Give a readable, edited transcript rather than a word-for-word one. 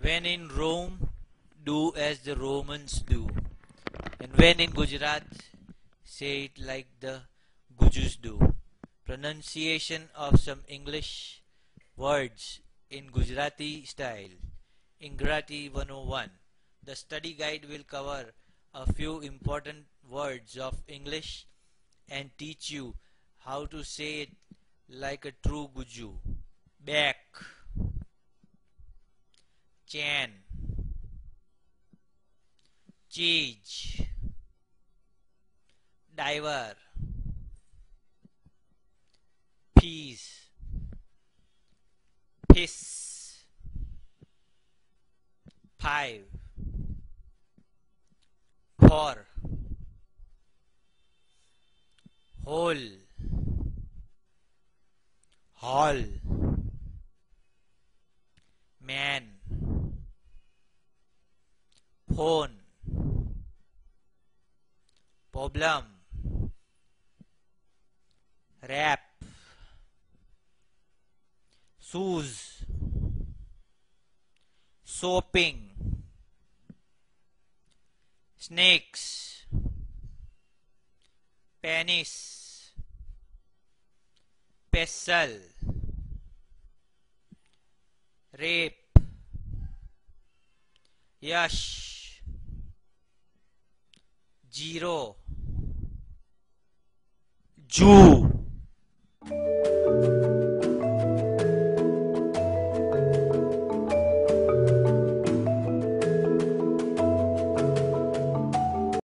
When in Rome, do as the Romans do. And when in Gujarat, say it like the Gujus do. Pronunciation of some English words in Gujarati style. Ingrati 101. The study guide will cover a few important words of English and teach you how to say it like a true Guju. Back, chain, cheese, diver, peas, piss, five, four, whole, hall, man, phone, problem, rap, shoes, soaping, snakes, penis, pestle, rape, yash, zero, Jew,